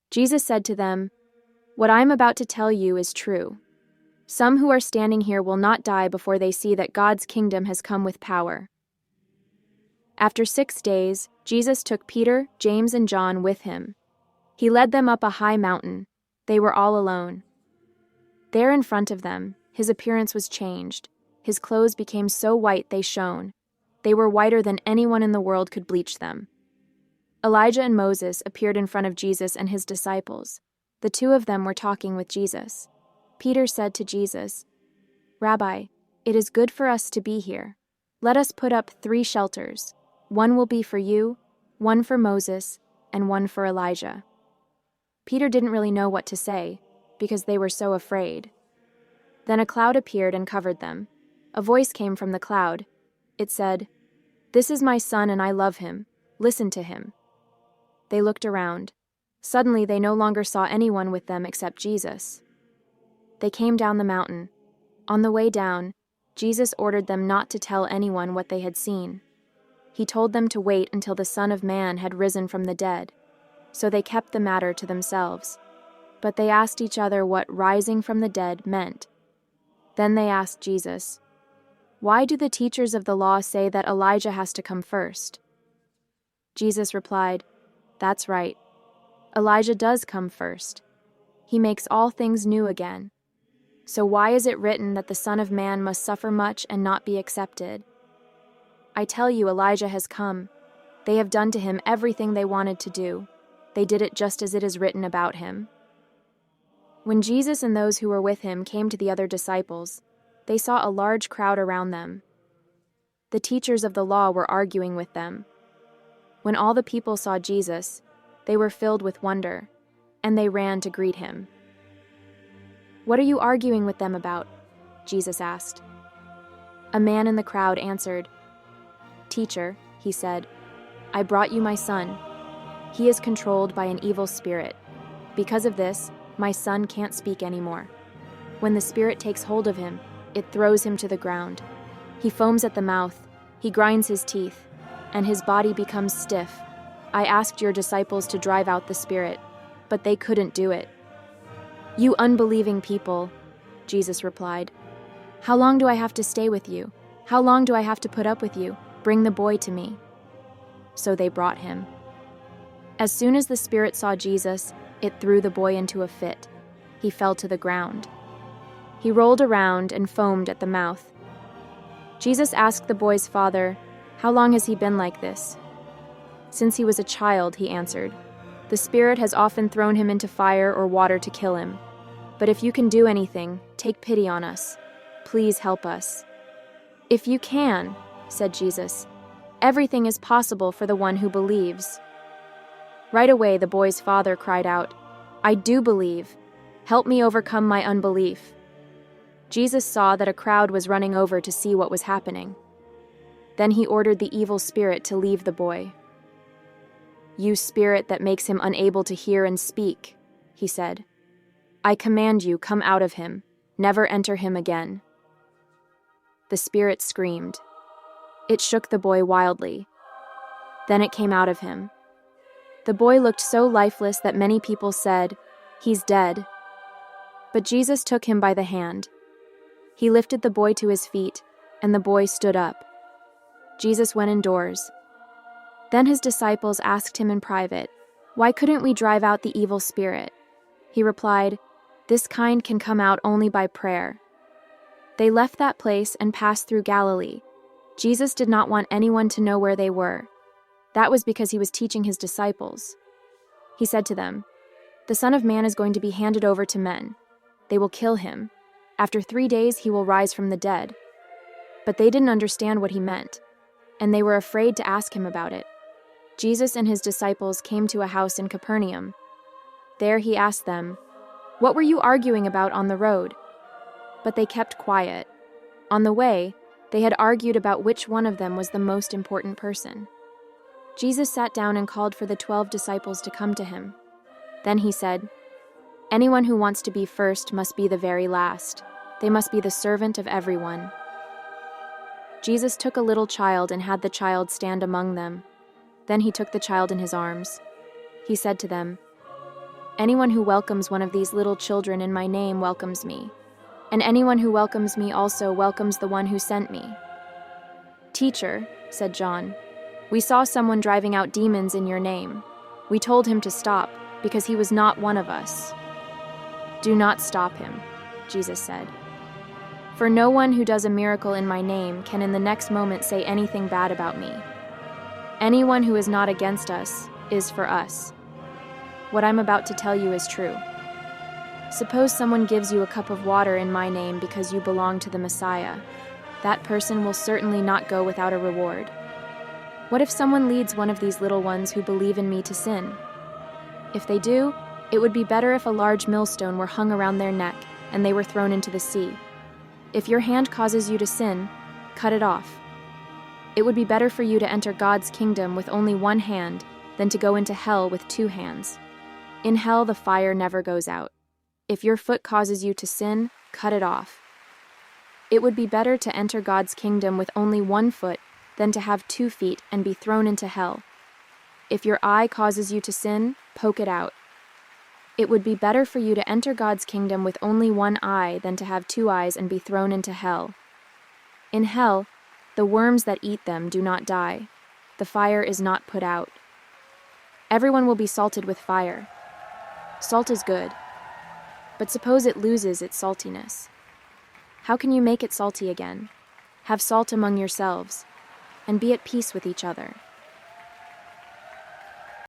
Jesus said to them, "What I am about to tell you is true. Some who are standing here will not die before they see that God's kingdom has come with power." After 6 days, Jesus took Peter, James, and John with him. He led them up a high mountain. They were all alone. There in front of them, his appearance was changed. His clothes became so white they shone. They were whiter than anyone in the world could bleach them. Elijah and Moses appeared in front of Jesus and his disciples. The two of them were talking with Jesus. Peter said to Jesus, "Rabbi, it is good for us to be here. Let us put up 3 shelters. One will be for you, one for Moses, and one for Elijah." Peter didn't really know what to say, because they were so afraid. Then a cloud appeared and covered them. A voice came from the cloud. It said, "This is my son and I love him. Listen to him." They looked around. Suddenly they no longer saw anyone with them except Jesus. They came down the mountain. On the way down, Jesus ordered them not to tell anyone what they had seen. He told them to wait until the Son of Man had risen from the dead. So they kept the matter to themselves. But they asked each other what rising from the dead meant. Then they asked Jesus, "Why do the teachers of the law say that Elijah has to come first?" Jesus replied, "That's right. Elijah does come first. He makes all things new again. So why is it written that the Son of Man must suffer much and not be accepted? I tell you, Elijah has come. They have done to him everything they wanted to do. They did it just as it is written about him." When Jesus and those who were with him came to the other disciples, they saw a large crowd around them. The teachers of the law were arguing with them. When all the people saw Jesus, they were filled with wonder, and they ran to greet him. "What are you arguing with them about?" Jesus asked. A man in the crowd answered, "Teacher," he said, "I brought you my son. He is controlled by an evil spirit. Because of this, my son can't speak anymore. When the spirit takes hold of him, it throws him to the ground. He foams at the mouth, he grinds his teeth, and his body becomes stiff. I asked your disciples to drive out the spirit, but they couldn't do it." "You unbelieving people," Jesus replied. "How long do I have to stay with you? How long do I have to put up with you? Bring the boy to me." So they brought him. As soon as the spirit saw Jesus, it threw the boy into a fit. He fell to the ground. He rolled around and foamed at the mouth. Jesus asked the boy's father, "How long has he been like this?" "Since he was a child," he answered. "The spirit has often thrown him into fire or water to kill him. But if you can do anything, take pity on us. Please help us." "If you can," said Jesus, "everything is possible for the one who believes." Right away, the boy's father cried out, "I do believe. Help me overcome my unbelief." Jesus saw that a crowd was running over to see what was happening. Then he ordered the evil spirit to leave the boy. "You spirit that makes him unable to hear and speak," he said, "I command you, come out of him. Never enter him again." The spirit screamed. It shook the boy wildly. Then it came out of him. The boy looked so lifeless that many people said, "He's dead." But Jesus took him by the hand. He lifted the boy to his feet, and the boy stood up. Jesus went indoors. Then his disciples asked him in private, "Why couldn't we drive out the evil spirit?" He replied, "This kind can come out only by prayer." They left that place and passed through Galilee. Jesus did not want anyone to know where they were. That was because he was teaching his disciples. He said to them, "The Son of Man is going to be handed over to men. They will kill him. After 3 days he will rise from the dead." But they didn't understand what he meant, and they were afraid to ask him about it. Jesus and his disciples came to a house in Capernaum. There he asked them, "What were you arguing about on the road?" But they kept quiet. On the way, they had argued about which one of them was the most important person. Jesus sat down and called for the 12 disciples to come to him. Then he said, "Anyone who wants to be first must be the very last. They must be the servant of everyone." Jesus took a little child and had the child stand among them. Then he took the child in his arms. He said to them, Anyone who welcomes one of these little children in my name welcomes me, and anyone who welcomes me also welcomes the one who sent me." "Teacher," said John, "we saw someone driving out demons in your name. We told him to stop, because he was not one of us." "Do not stop him," Jesus said. "For no one who does a miracle in my name can in the next moment say anything bad about me. Anyone who is not against us is for us. What I'm about to tell you is true. Suppose someone gives you a cup of water in my name because you belong to the Messiah. That person will certainly not go without a reward. What if someone leads one of these little ones who believe in me to sin? If they do, it would be better if a large millstone were hung around their neck and they were thrown into the sea. If your hand causes you to sin, cut it off. It would be better for you to enter God's kingdom with only one hand than to go into hell with two hands. In hell, the fire never goes out. If your foot causes you to sin, cut it off. It would be better to enter God's kingdom with only one foot than to have 2 feet and be thrown into hell. If your eye causes you to sin, poke it out. It would be better for you to enter God's kingdom with only one eye than to have 2 eyes and be thrown into hell. In hell, the worms that eat them do not die. The fire is not put out. Everyone will be salted with fire. Salt is good, but suppose it loses its saltiness. How can you make it salty again? Have salt among yourselves, and be at peace with each other.